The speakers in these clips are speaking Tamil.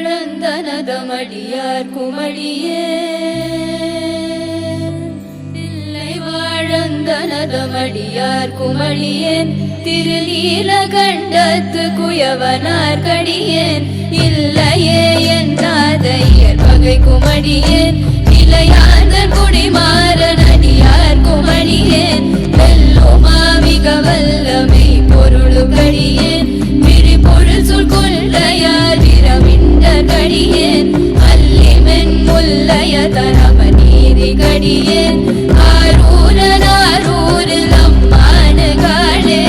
வாழந்தனதமடியார் குமடியே தில்லை வாழந்தனதமடியார் குமடியேன் திருநீலகண்டத்து குயவனார் கடியேன் இல்லையே என்னாதையர் பகை குமடியேன் இளையாந்த குடிமாறன் அடியார் குமடியேன் வெல்லுமா மிக வல்லமை பொருளு கடியேன் விரிபொருள் சொல் கொள்ளையார் விரவிண்ட கடியேன் அல்லிமென் முல்லைய தரம நீதி கடியேன் ஆரூரன் ஆரூரில் அம்மான காடே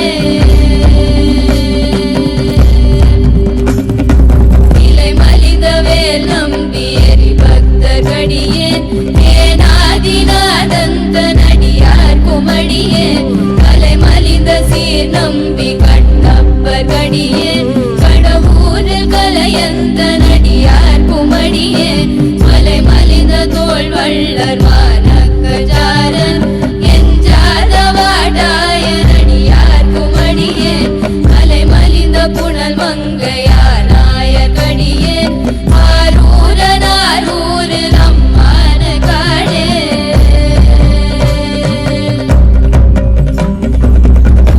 இலை மலிந்த வேல் நம்பியறி பக்தர் கடியேன் ஏனாதிநாதந்த நடியார் குமடியேன் கலை மலிந்த சீர் நம்பி கட்டப்பர் கடியேன் கடவுரில் கலையந்த நடியார் குமடியேன் மலை மலிந்த தோல் வள்ளர் மானக்கஜாரன் எஞ்சாத வாடாய நடியார் குமடியேன் மலை மலிந்த புனல் மங்கையார் நாயர் கடியேன் ஆரூரன் ஆரூரில் அம்மான காடே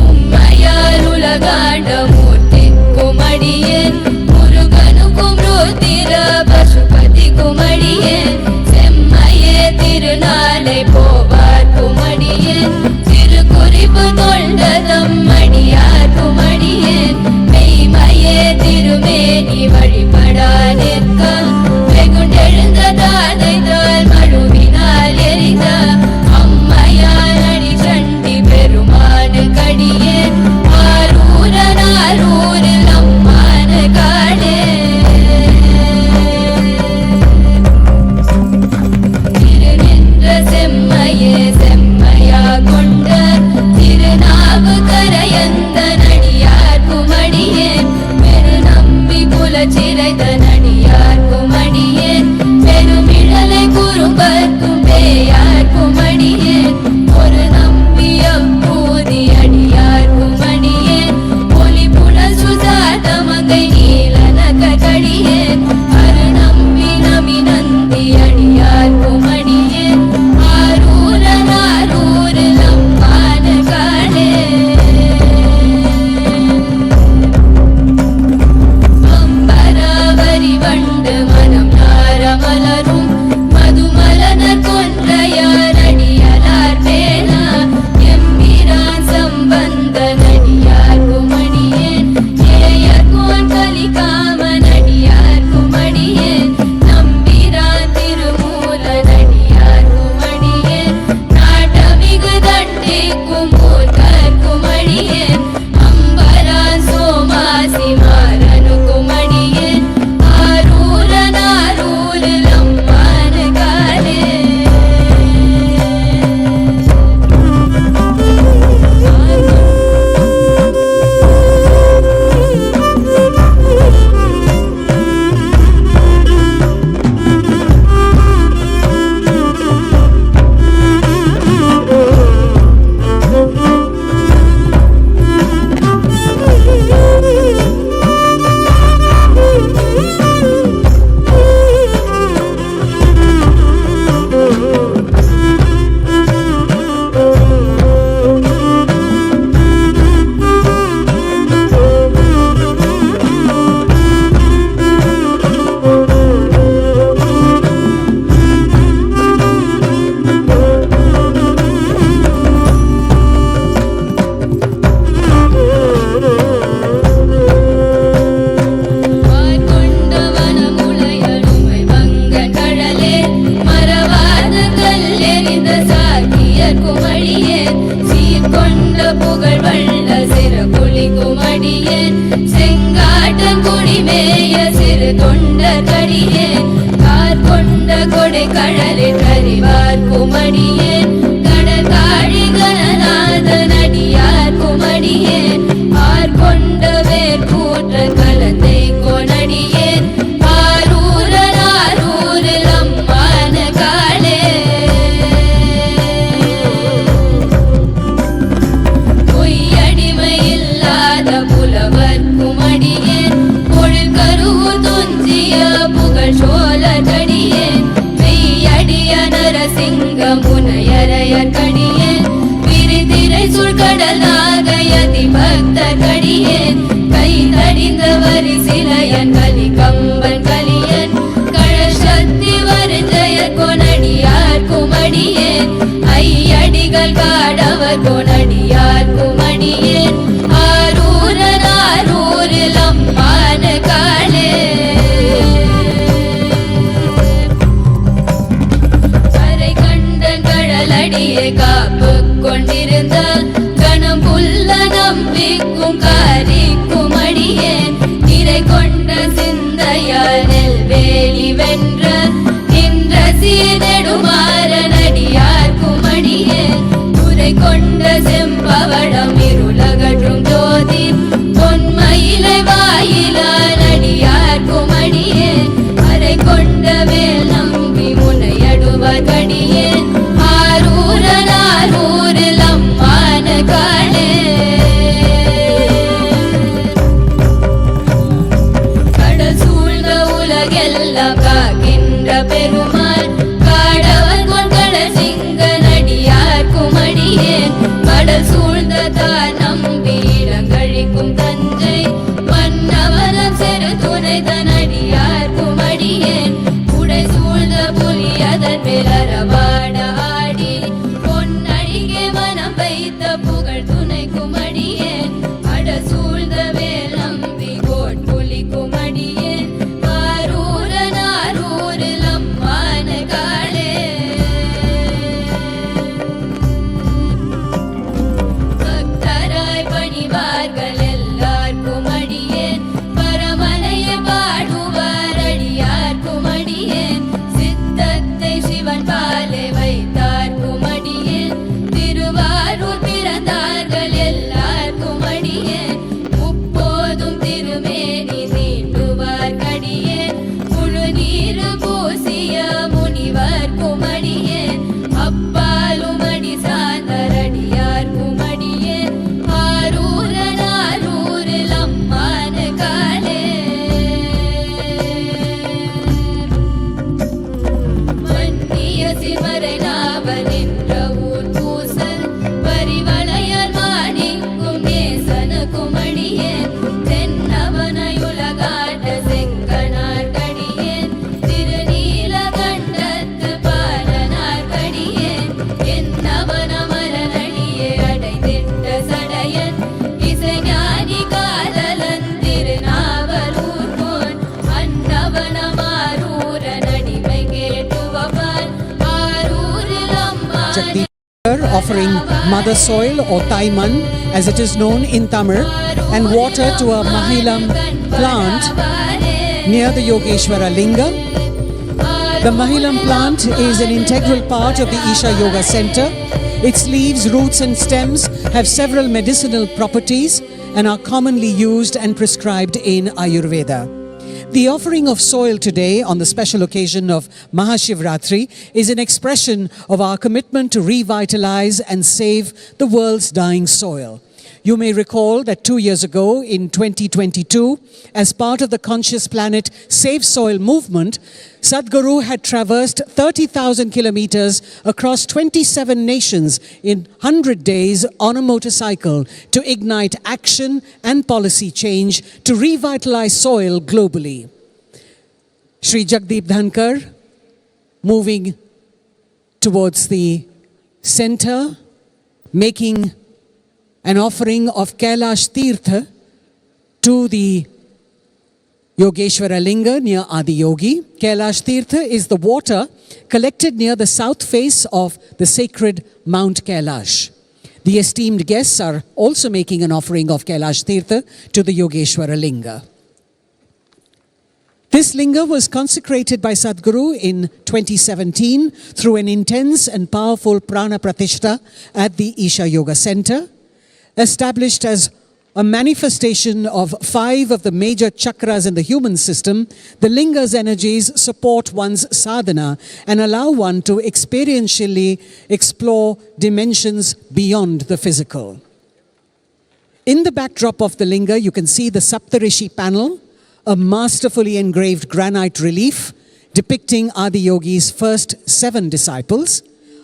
உம்மையார் உலகாண்ட மூர்த்தி குமடியேன் முருகனுக்கும் ருத்திர பசுபதி குமடியேன் செம்மையே திருநாளை போவார் குமடியேன் திருக்குறிப்பு தொண்டதம் மணியார் குமடியேன் மெய்மையே திருமேனி வழிபடா நிற்க வெகுண்டெழுந்த தாதை தால் மழுவினால் எரிந்த அம்மையார் அடி சண்டி பெருமானு கடியேன் ஆரூரன் ஆரூரில் அம்மான காடே திருநின்ற செம்மையே செம்மையா கொண்ட திருநாவு கரையந்த நடியார் குமடியேன் பெரு நம்பி குலச்சிறைத நடியார் குமடியேன் பெருமிழலை குறும்பர்க்கும் பேயார் குமடியேன் ஒரு நம்பி அப்பூதி அடியார் குமடியேன் ஒலி புனல் சுஜாத மங்கை நீலனக கடியேன் அரு நம்பி நபி நந்தி அடியார் குமடியேன் ஆரூரன் ஆரூரில் அம்மான காடே அம்பராவரி வண்டு மனம் நாரமலரும் மதுமலனர் கொன்றையார் அடியலார் பேனா எம்பிரான் சம்பந்த நடியார் குமடியேன் ஏயர்கோன் கலிகாம நடியார் குமடியேன் நம்பிரான் திருமூல நடியார் குமடியேன் நாட்டமிகு தண்டிக்கும் மூர்க்கர் குமடியேன் அம்பரான் சோமாசி மாறனு குமடியேன் ஆரூரன் ஆரூரில் அம்மான காடே கொண்டவனமுலையடுமை வங்க கடலே மறவாத கல்லெறிந்த சாக்கியர் குமடியேன் சீர்கொண்ட புகழ் வள்ள சிறகுழி குமடியேன் செங்காட்டன் குடிமேய சிறு தொண்டர் கடியேன் கார் கொண்ட கொடை கடலில் கரிவார் குமடியேன் கடற்காழி கணநாத நடியார் குமடியேன் ஆர் கொண்ட வேர் கூற்ற கலந்தை கொனடியேன் ஆரூரன் ஆரூரில் அம்மான காடே பொய்யடிமை இல்லாத புலவர் குமடியேன் பொழில் கருவு துஞ்சிய அடியார்க்கடியேன் விரிதிரை சுழ்கடலாக யதி பக்தர்க்கடியேன் கை தடிந்த வரிசிலையன் கலி கம்பன் கலியன் கழசக்தி வருஞ்சய கொனடியார் குமடியேன் ஐயடிகள் காடவர் கொனடியார் குமடியேன் ஆரூரன் ஆரூரில் அம்மான காளே கரை கண்டன் கடலடியே காப்பு கொண்டிருந்த கணம் புல்ல நம்பிக்கும் காரிக்கும் அடியேன் நிறை கொண்ட சிந்தையால் நெல்வேலி வென்ற நின்ற சீனெடுமாறன் அடியார்க்கும் அடியேன் துறை கொண்ட செம்பவளம் இருளகற்றும் ஜோதி பொன்மயிலை வாயிலான் அடியார்க்கும் அடியேன் அரை கொண்ட வேல் நம்பி முனையடுவார் கடியேன் ஆரூரன் ஆரூரில் அம்மான காளே கடல் சூழ்ந்த உலகெல்லாம் காக்கின்ற பெருமாள் காடவன் கொண்கட சிங்க நடியார்க்கும் அடியேன் கடல் சூழ்ந்த தான் நம்பி இடங்கழிக்கும் தஞ்சை மன்னவரம் செரு துணை தனடியார்க்கும் அடியேன் உடை சூழ்ந்த புலி அதன் மேலரவாட ஆடி பொன்னடிகே மனம் வைத்த புகழ் துணைக்கும் அடியேன் அட சூழ்ந்த வேல் நம்பி கோட்புலிக்கும் அடியேன் ஆரூரன் ஆரூரில் அம்மான காளே பக்தராய் பணிவார்கள் எல்லார்க்கும் அடியேன் பரமனையை பாடுவார் அடியார்க்கும் அடியேன் சித்தத்தை சிவன் பாலே வைத்தார்க்கும் அடியேன் திருவாரூர் பிறந்தார்கள் எல்லார்க்கும் அடியேன் முப்போதும் திருமேனி தீண்டுவார் கடியேன் முழு நீரு பூசிய முனிவர்க்கும் அடியேன் அப்பாலும் அடி சார்ந்தர் அடியார்க்கும் அடியேன் ஆரூரன் ஆரூரில் அம்மான காளே மன்னிய சிமரை நாவல் நின்ற ஊர் பூசல் பரிவளையர் மாணிக்கும் நேசனுக்கும் அடியேன் தென்னவனையுலகாட்ட செங்கனார் கடியேன் திருநீலகண்டத்து பாலனார் கடியேன் என்னவனமரனடியே அடைந்திட்ட சடையன் இசைஞானி காதலன் திருநாவலூர் போன் அன்னவனமாரூரன் அடிமை கேட்டுவப்பான் ஆரூரில் அம்மா offering mother soil or Taiman as it is known in Tamil and water to a Mahilam plant near the Yogeshwara Linga. The Mahilam plant is an integral part of the Isha Yoga Center. Its leaves, roots and stems have several medicinal properties and are commonly used and prescribed in Ayurveda. The offering of soil today on the special occasion of Mahashivratri is an expression of our commitment to revitalize and save the world's dying soil. You may recall that 2 years ago in 2022, as part of the Conscious Planet Save Soil movement, Sadhguru had traversed 30,000 kilometers across 27 nations in 100 days on a motorcycle to ignite action and policy change to revitalize soil globally. Shri Jagdeep Dhankar, moving towards the center, making an offering of Kailash Tirtha to the Yogeshwara Linga near Adiyogi. Kailash Tirtha is the water collected near the south face of the sacred Mount Kailash. The esteemed guests are also making an offering of Kailash Tirtha to the Yogeshwara Linga. This linga was consecrated by Sadhguru in 2017 through an intense and powerful prana pratishta at the Isha Yoga Center. Established as a manifestation of 5 of the major chakras in the human system, the linga's energies support one's sadhana and allow one to experientially explore dimensions beyond the physical. In the backdrop of the linga, you can see the Saptarishi panel, a masterfully engraved granite relief depicting Adiyogi's first 7 disciples.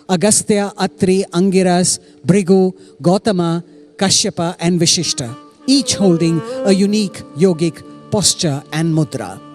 Agastya, Atri, Angiras, Bhrigu, Gautama, Kashyapa and Vishishta, each holding a unique yogic posture and mudra.